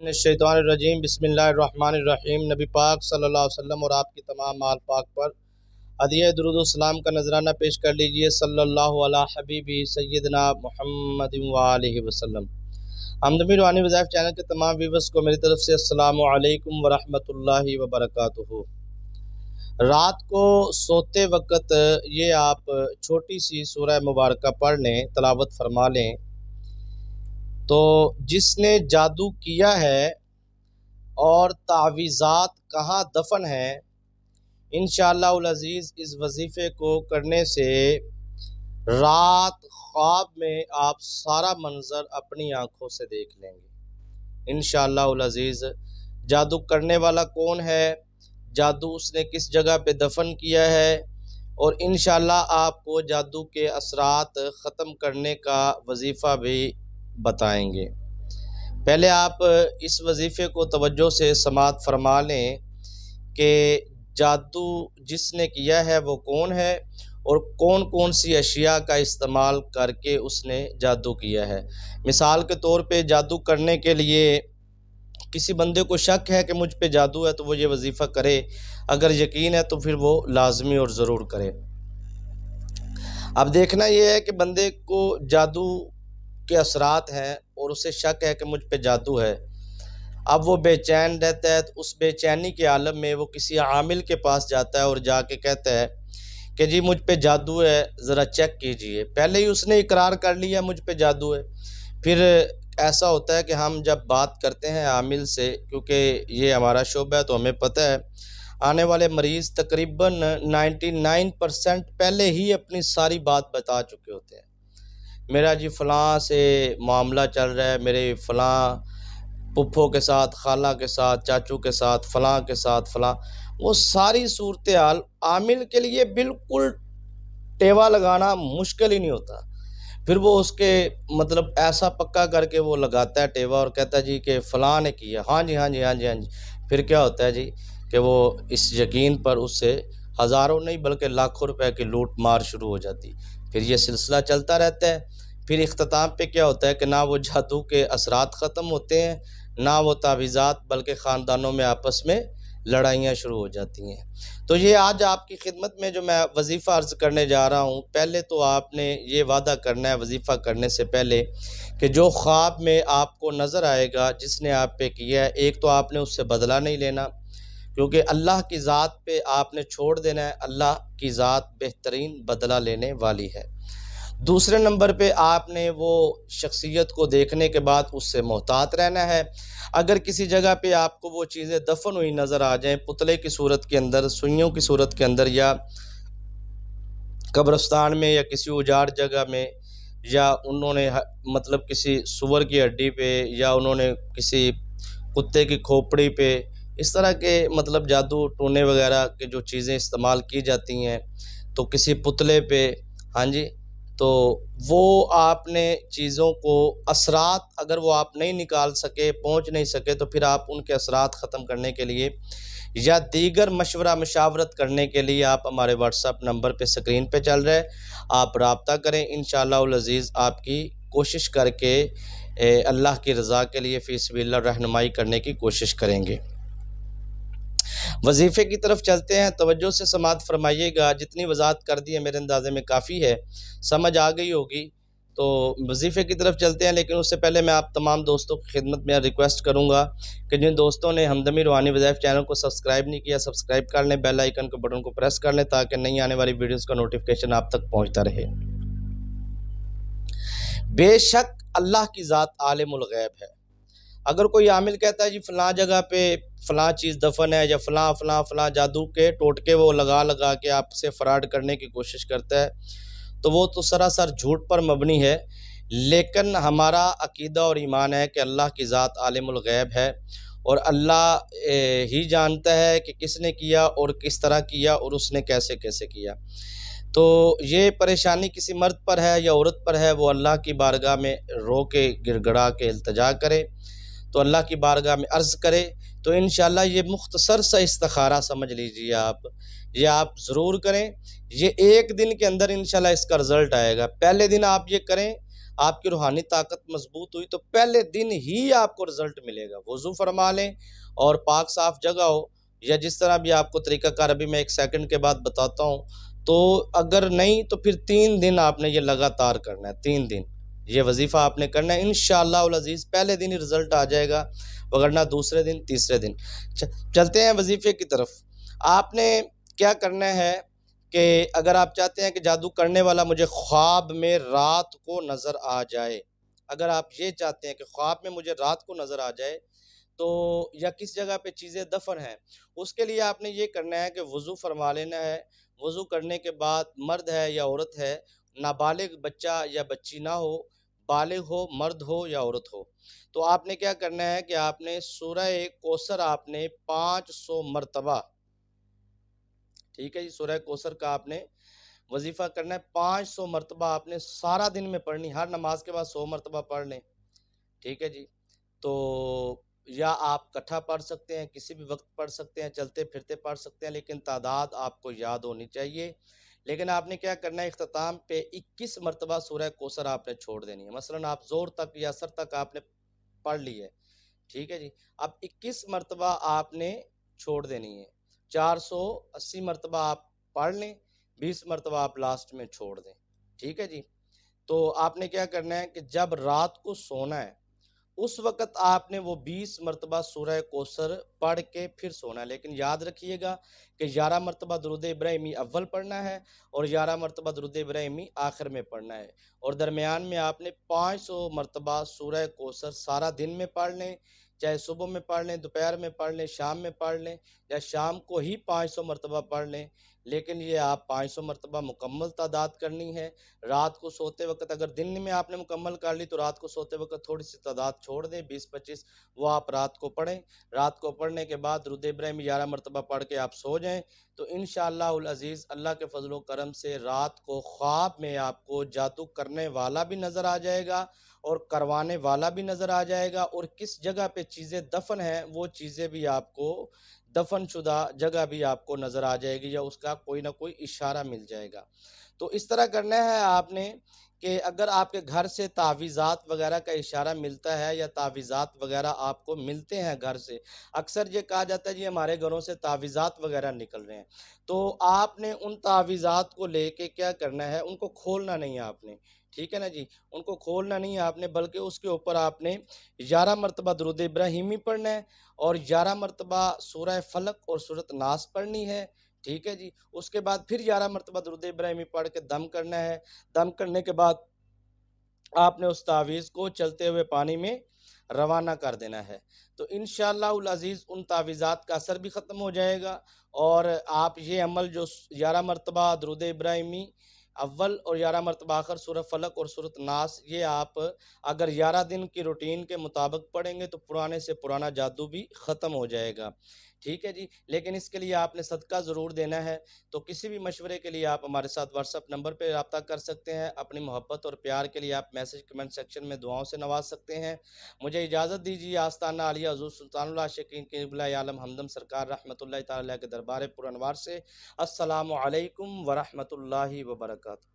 الشیطان الرجیم بسم اللہ الرحمن الرحیم۔ نبی پاک صلی اللہ علیہ وسلم اور آپ کی تمام آل پاک پر ہدیہ درود و السلام کا نذرانہ پیش کر لیجئے۔ صلی اللہ علیہ حبیبی سیدنا محمد وآلہ وسلم۔ ہمدمی روحانی وظائف چینل کے تمام ویورز کو میری طرف سے السلام علیکم ورحمۃ اللہ وبرکاتہ۔ رات کو سوتے وقت یہ آپ چھوٹی سی سورہ مبارکہ پڑھ لیں، تلاوت فرما لیں، تو جس نے جادو کیا ہے اور تعویذات کہاں دفن ہیں، انشاءاللہ العزیز اس وظیفے کو کرنے سے رات خواب میں آپ سارا منظر اپنی آنکھوں سے دیکھ لیں گے انشاءاللہ العزیز۔ جادو کرنے والا کون ہے، جادو اس نے کس جگہ پہ دفن کیا ہے، اور انشاءاللہ آپ کو جادو کے اثرات ختم کرنے کا وظیفہ بھی بتائیں گے۔ پہلے آپ اس وظیفے کو توجہ سے سماعت فرما لیں کہ جادو جس نے کیا ہے وہ کون ہے اور کون کون سی اشیاء کا استعمال کر کے اس نے جادو کیا ہے۔ مثال کے طور پہ جادو کرنے کے لیے کسی بندے کو شک ہے کہ مجھ پہ جادو ہے تو وہ یہ وظیفہ کرے، اگر یقین ہے تو پھر وہ لازمی اور ضرور کرے۔ اب دیکھنا یہ ہے کہ بندے کو جادو کے اثرات ہیں اور اسے شک ہے کہ مجھ پہ جادو ہے، اب وہ بے چین رہتا ہے، تو اس بے چینی کے عالم میں وہ کسی عامل کے پاس جاتا ہے اور جا کے کہتا ہے کہ جی مجھ پہ جادو ہے، ذرا چیک کیجئے۔ پہلے ہی اس نے اقرار کر لیا مجھ پہ جادو ہے۔ پھر ایسا ہوتا ہے کہ ہم جب بات کرتے ہیں عامل سے، کیونکہ یہ ہمارا شعبہ ہے تو ہمیں پتہ ہے آنے والے مریض تقریباً 99% پہلے ہی اپنی ساری بات بتا چکے ہوتے ہیں۔ میرا جی فلاں سے معاملہ چل رہا ہے، میرے فلاں پپھوں کے ساتھ، خالہ کے ساتھ، چاچو کے ساتھ، فلاں کے ساتھ فلاں، وہ ساری صورتحال عامل کے لیے بالکل ٹیوا لگانا مشکل ہی نہیں ہوتا۔ پھر وہ اس کے مطلب ایسا پکا کر کے وہ لگاتا ہے ٹیوا اور کہتا ہے جی کہ فلاں نے کیا، ہاں جی ہاں جی ہاں جی ہاں جی۔ پھر کیا ہوتا ہے جی کہ وہ اس یقین پر اس سے ہزاروں نہیں بلکہ لاکھوں روپے کی لوٹ مار شروع ہو جاتی۔ پھر یہ سلسلہ چلتا رہتا ہے۔ پھر اختتام پہ کیا ہوتا ہے کہ نہ وہ جادو کے اثرات ختم ہوتے ہیں، نہ وہ تعویذات، بلکہ خاندانوں میں آپس میں لڑائیاں شروع ہو جاتی ہیں۔ تو یہ آج آپ کی خدمت میں جو میں وظیفہ عرض کرنے جا رہا ہوں، پہلے تو آپ نے یہ وعدہ کرنا ہے وظیفہ کرنے سے پہلے کہ جو خواب میں آپ کو نظر آئے گا جس نے آپ پہ کیا ہے، ایک تو آپ نے اس سے بدلہ نہیں لینا، کیونکہ اللہ کی ذات پہ آپ نے چھوڑ دینا ہے، اللہ کی ذات بہترین بدلہ لینے والی ہے۔ دوسرے نمبر پہ آپ نے وہ شخصیت کو دیکھنے کے بعد اس سے محتاط رہنا ہے۔ اگر کسی جگہ پہ آپ کو وہ چیزیں دفن ہوئی نظر آ جائیں، پتلے کی صورت کے اندر، سوئیوں کی صورت کے اندر، یا قبرستان میں یا کسی اجاڑ جگہ میں، یا انہوں نے مطلب کسی سور کی ہڈی پہ، یا انہوں نے کسی کتے کی کھوپڑی پہ، اس طرح کے مطلب جادو ٹونے وغیرہ کے جو چیزیں استعمال کی جاتی ہیں، تو کسی پتلے پہ، ہاں جی، تو وہ آپ نے چیزوں کو اثرات اگر وہ آپ نہیں نکال سکے، پہنچ نہیں سکے، تو پھر آپ ان کے اثرات ختم کرنے کے لیے یا دیگر مشورہ مشاورت کرنے کے لیے آپ ہمارے واٹس ایپ نمبر پہ سکرین پہ چل رہے آپ رابطہ کریں۔ انشاءاللہ العزیز آپ کی کوشش کر کے اللہ کی رضا کے لیے فی سبیل اللہ رہنمائی کرنے کی کوشش کریں گے۔ وظیفے کی طرف چلتے ہیں، توجہ سے سماعت فرمائیے گا۔ جتنی وضاحت کر دی ہے میرے اندازے میں کافی ہے، سمجھ آ گئی ہوگی۔ تو وظیفے کی طرف چلتے ہیں، لیکن اس سے پہلے میں آپ تمام دوستوں کی خدمت میں ریکویسٹ کروں گا کہ جن دوستوں نے ہمدمی روحانی وظائف چینل کو سبسکرائب نہیں کیا، سبسکرائب کر لیں، بیل آئیکن کے بٹن کو پریس کر لیں تاکہ نئی آنے والی ویڈیوز کا نوٹیفیکیشن آپ تک پہنچتا رہے۔ بے شک اللہ کی ذات عالم الغیب ہے۔ اگر کوئی عامل کہتا ہے جی فلاں جگہ پہ فلاں چیز دفن ہے، یا فلاں فلاں فلاں جادو کے ٹوٹکے وہ لگا کے آپ سے فراڈ کرنے کی کوشش کرتا ہے، تو وہ تو سراسر جھوٹ پر مبنی ہے۔ لیکن ہمارا عقیدہ اور ایمان ہے کہ اللہ کی ذات عالم الغیب ہے، اور اللہ ہی جانتا ہے کہ کس نے کیا اور کس طرح کیا اور اس نے کیسے کیسے کیا۔ تو یہ پریشانی کسی مرد پر ہے یا عورت پر ہے، وہ اللہ کی بارگاہ میں رو کے گڑ گڑا کے التجا کرے، تو اللہ کی بارگاہ میں عرض کرے، تو انشاءاللہ یہ مختصر سا استخارہ سمجھ لیجئے آپ، یہ آپ ضرور کریں۔ یہ ایک دن کے اندر انشاءاللہ اس کا رزلٹ آئے گا۔ پہلے دن آپ یہ کریں، آپ کی روحانی طاقت مضبوط ہوئی تو پہلے دن ہی آپ کو رزلٹ ملے گا۔ وضو فرما لیں اور پاک صاف جگہ ہو، یا جس طرح بھی آپ کو طریقہ کار ابھی میں 1 سیکنڈ کے بعد بتاتا ہوں، تو اگر نہیں تو پھر 3 دن آپ نے یہ لگاتار کرنا ہے، 3 دن یہ وظیفہ آپ نے کرنا ہے، انشاءاللہ العزیز پہلے دن ہی رزلٹ آ جائے گا، وگرنہ دوسرے دن، تیسرے دن۔ چلتے ہیں وظیفے کی طرف۔ آپ نے کیا کرنا ہے کہ اگر آپ چاہتے ہیں کہ جادو کرنے والا مجھے خواب میں رات کو نظر آ جائے، اگر آپ یہ چاہتے ہیں کہ خواب میں مجھے رات کو نظر آ جائے تو یا کس جگہ پہ چیزیں دفن ہیں، اس کے لیے آپ نے یہ کرنا ہے کہ وضو فرما لینا ہے۔ وضو کرنے کے بعد مرد ہے یا عورت ہے، نابالغ بچہ یا بچی نہ ہو، بالغ ہو، مرد ہو یا عورت ہو، تو آپ نے کیا کرنا ہے کہ آپ نے سورہ کوثر آپ نے 500 مرتبہ، ٹھیک ہے جی، سورہ کوثر کا آپ نے وظیفہ کرنا ہے 500 مرتبہ، آپ نے سارا دن میں پڑھنی، ہر نماز کے بعد 100 مرتبہ پڑھ لیں، ٹھیک ہے جی۔ تو یا آپ اکٹھا پڑھ سکتے ہیں، کسی بھی وقت پڑھ سکتے ہیں، چلتے پھرتے پڑھ سکتے ہیں، لیکن تعداد آپ کو یاد ہونی چاہیے۔ لیکن آپ نے کیا کرنا ہے، اختتام پہ 21 مرتبہ سورہ کوثر آپ نے چھوڑ دینی ہے۔ مثلا آپ زور تک یا اثر تک آپ نے پڑھ لی ہے، ٹھیک ہے جی، اب 21 مرتبہ آپ نے چھوڑ دینی ہے، 480 مرتبہ آپ پڑھ لیں، 20 مرتبہ آپ لاسٹ میں چھوڑ دیں، ٹھیک ہے جی۔ تو آپ نے کیا کرنا ہے کہ جب رات کو سونا ہے اس وقت آپ نے وہ 20 مرتبہ سورہ کوثر پڑھ کے پھر سونا ہے، لیکن یاد رکھیے گا کہ 11 مرتبہ درود ابراہیمی اول پڑھنا ہے اور 11 مرتبہ درود ابراہیمی آخر میں پڑھنا ہے، اور درمیان میں آپ نے 500 مرتبہ سورہ کوثر سارا دن میں پڑھ لیں، چاہے صبح میں پڑھ لیں، دوپہر میں پڑھ لیں، شام میں پڑھ لیں، یا شام کو ہی 500 مرتبہ پڑھ لیں، لیکن یہ آپ 500 مرتبہ مکمل تعداد کرنی ہے۔ رات کو سوتے وقت اگر دن میں آپ نے مکمل کر لی تو رات کو سوتے وقت تھوڑی سی تعداد چھوڑ دیں، 20-25، وہ آپ رات کو پڑھیں۔ رات کو پڑھنے کے بعد درود ابراہیمی 11 مرتبہ پڑھ کے آپ سو جائیں، تو انشاءاللہ العزیز اللہ کے فضل و کرم سے رات کو خواب میں آپ کو جادو کرنے والا بھی نظر آ جائے گا اور کروانے والا بھی نظر آ جائے گا، اور کس جگہ پہ چیزیں دفن ہیں وہ چیزیں بھی آپ کو، دفن شدہ جگہ بھی آپ کو نظر آ جائے گی، یا اس کا کوئی نہ کوئی اشارہ مل جائے گا۔ تو اس طرح کرنا ہے آپ نے کہ اگر آپ کے گھر سے تعویذات وغیرہ کا اشارہ ملتا ہے یا تعویذات وغیرہ آپ کو ملتے ہیں گھر سے، اکثر یہ کہا جاتا ہے جی ہمارے گھروں سے تعویذات وغیرہ نکل رہے ہیں، تو آپ نے ان تعویذات کو لے کے کیا کرنا ہے، ان کو کھولنا نہیں ہے آپ نے، ٹھیک ہے نا جی، ان کو کھولنا نہیں ہے آپ نے، بلکہ اس کے اوپر آپ نے 11 مرتبہ درود ابراہیمی پڑھنا ہے اور 11 مرتبہ سورہ فلق اور سورۃ ناس پڑھنی ہے، ٹھیک ہے جی۔ اس کے بعد پھر 11 مرتبہ درود ابراہیمی پڑھ کے دم کرنا ہے، دم کرنے کے بعد آپ نے اس تعویذ کو چلتے ہوئے پانی میں روانہ کر دینا ہے، تو انشاءاللہ العزیز ان تعویذات کا اثر بھی ختم ہو جائے گا، اور آپ یہ عمل جو 11 مرتبہ درود ابراہیمی اول اور 11 مرتبہ آخر سورہ فلق اور سورۃ ناس، یہ آپ اگر 11 دن کی روٹین کے مطابق پڑھیں گے تو پرانے سے پرانا جادو بھی ختم ہو جائے گا، ٹھیک ہے جی۔ لیکن اس کے لیے آپ نے صدقہ ضرور دینا ہے، تو کسی بھی مشورے کے لیے آپ ہمارے ساتھ واٹس ایپ نمبر پہ رابطہ کر سکتے ہیں، اپنی محبت اور پیار کے لیے آپ میسج کمنٹ سیکشن میں دعاؤں سے نواز سکتے ہیں۔ مجھے اجازت دیجیے، آستانہ عالیہ حضور سلطان اللہ عاشقین قبلہ عالم ہمدم سرکار رحمۃ اللہ تعالیٰ کے دربار پر انوار سے، السلام علیکم ورحمۃ اللہ وبرکاتہ۔